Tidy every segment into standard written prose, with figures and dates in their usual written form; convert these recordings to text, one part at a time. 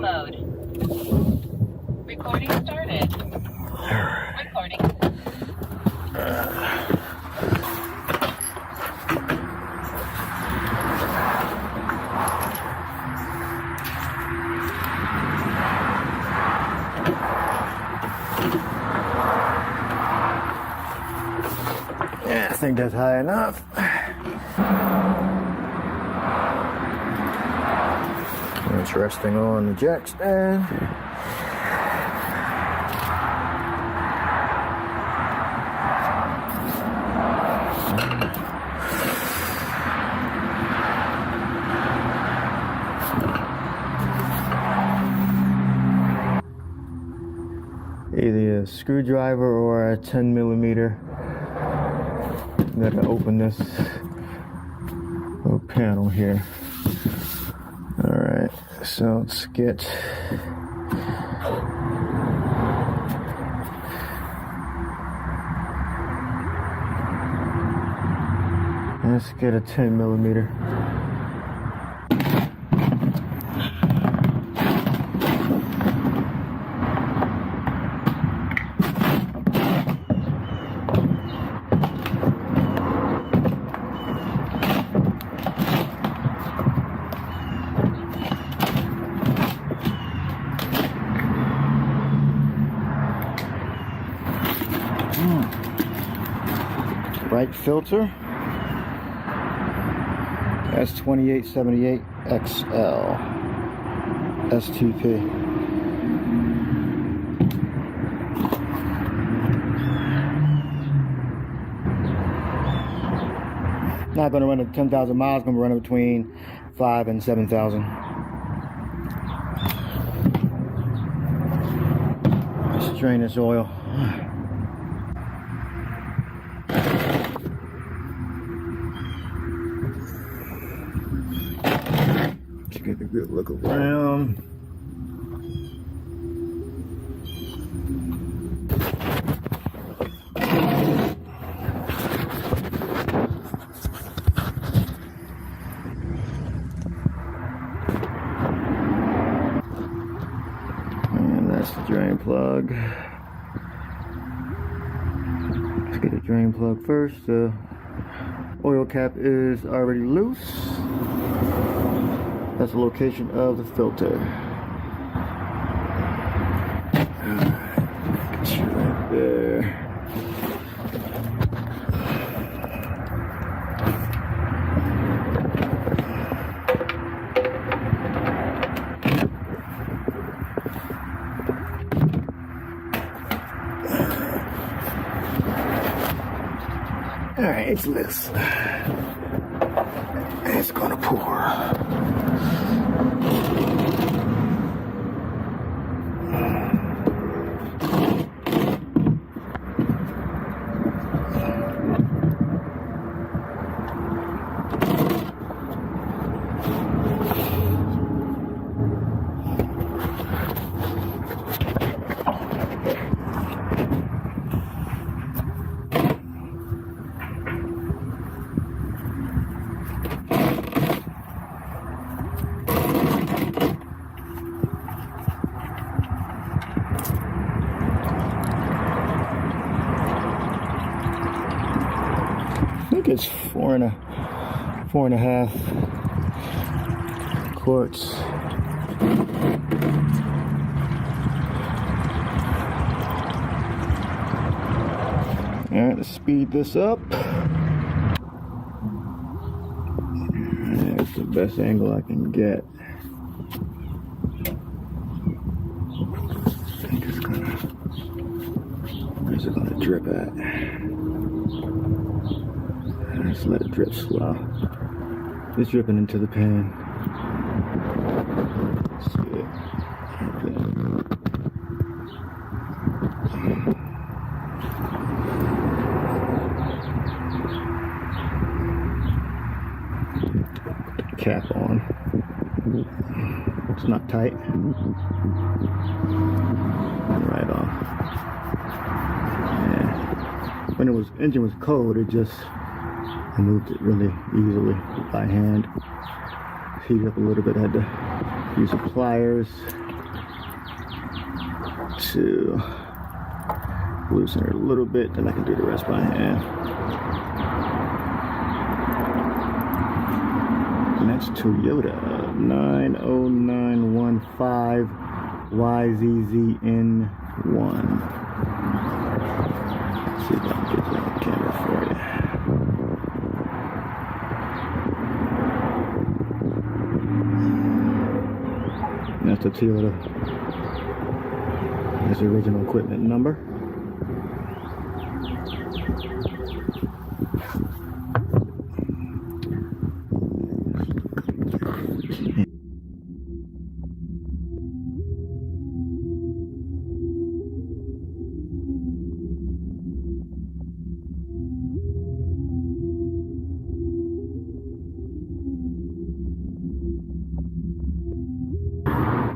mode. Recording started. Recording. Yeah, I think that's high enough. It's resting on the jack stand. Either a screwdriver or a 10mm. I'm gonna open this little panel here. Alright, so let's get a 10mm. Right filter. S2878XL STP. Not going to run at 10,000 miles. Going to run it between 5,000 and 7,000. Let's drain this oil. Get a good look around. And that's the drain plug. Let's get the drain plug first. The oil cap is already loose. That's the location of the filter. Get you right there. All right, it's loose. It's gonna pour. I think it's four and a half quarts. All right, let's speed this up. That's the best angle I can get. I'm just gonna, where's it gonna drip at? Just let it drip slow. It's dripping into the pan. Let's see it. Put the cap on. It's not tight. Right off. Yeah. When the engine was cold, I moved it really easily by hand. Heat up a little bit, I had to use the pliers. to loosen it a little bit, then I can do the rest by hand. And that's Toyota 90915 YZZN1. Let's see if I can get that on camera for you. And that's the Toyota. That's the original equipment number.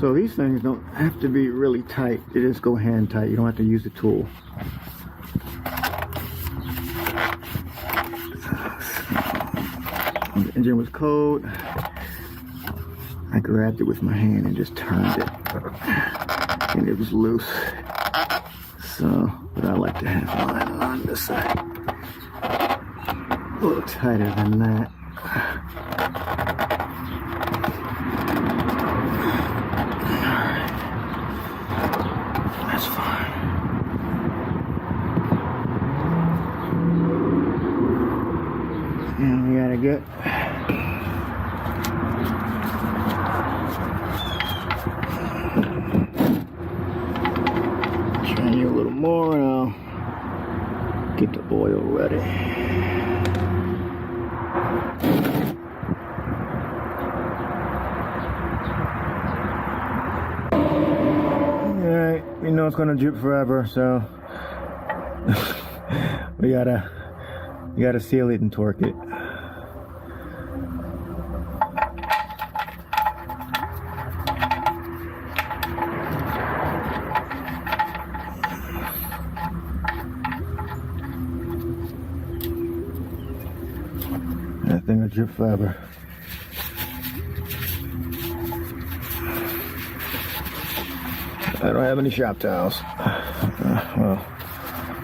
So these things don't have to be really tight. They just go hand tight. You don't have to use the tool. When the engine was cold, I grabbed it with my hand and just turned it. And it was loose. So, but I like to have mine on this side. A little tighter than that. And we gotta get train you a little more and I'll get the oil ready. Alright, we know it's gonna drip forever, so we gotta seal it and torque it. That thing will drip forever. I don't have any shop towels. Well,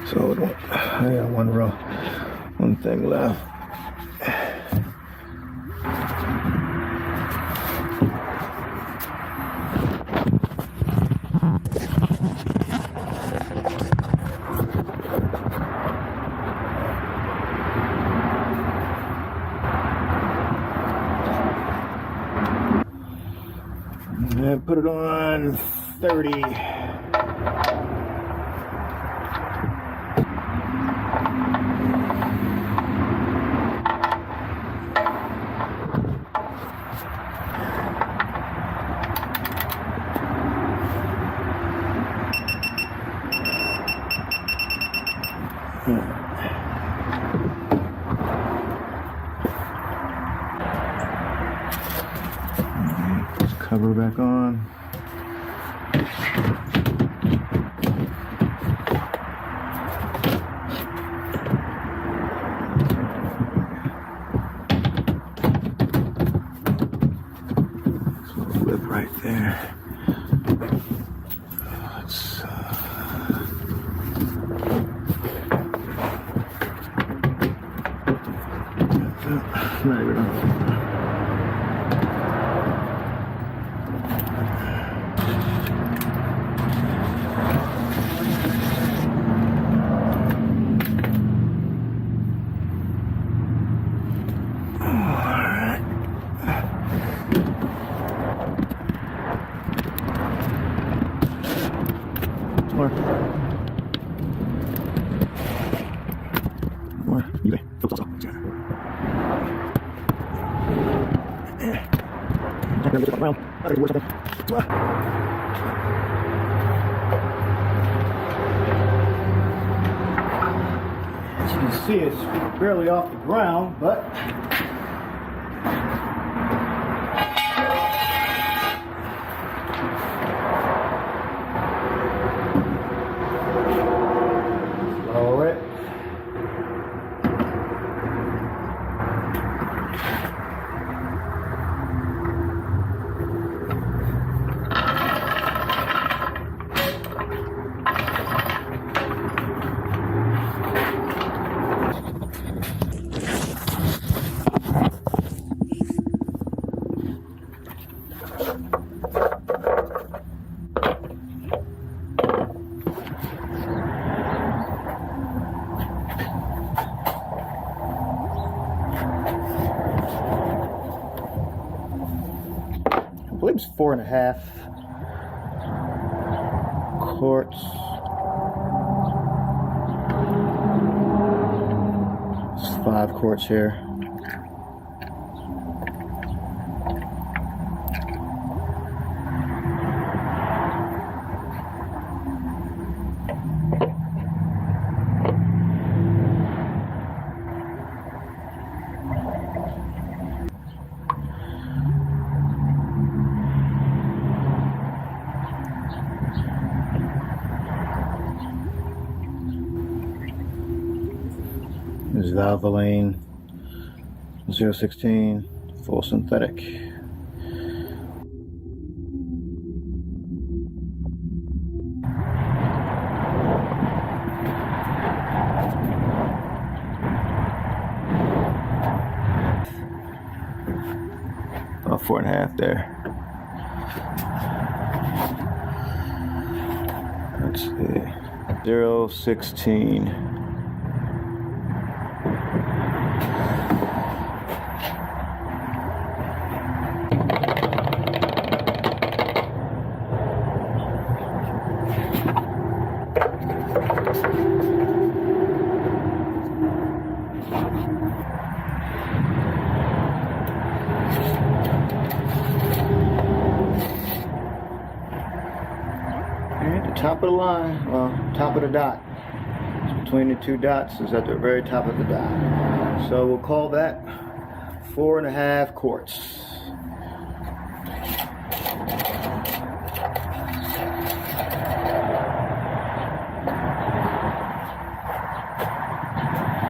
so it won't. I got one thing left. And put it on 30. Cover back on. Flip right there. Let's not even on. More. You bet. Focus on. Around. I think something. As you can see, it's barely off the ground, but lower it. believe it's 4.5 quarts. It's 5 quarts here. There's Valvoline 016 full synthetic. About 4.5 there. Let's see. 016. Top of the line, well, top of the dot. It's between the 2 dots is at the very top of the dot. So we'll call that 4.5 quarts.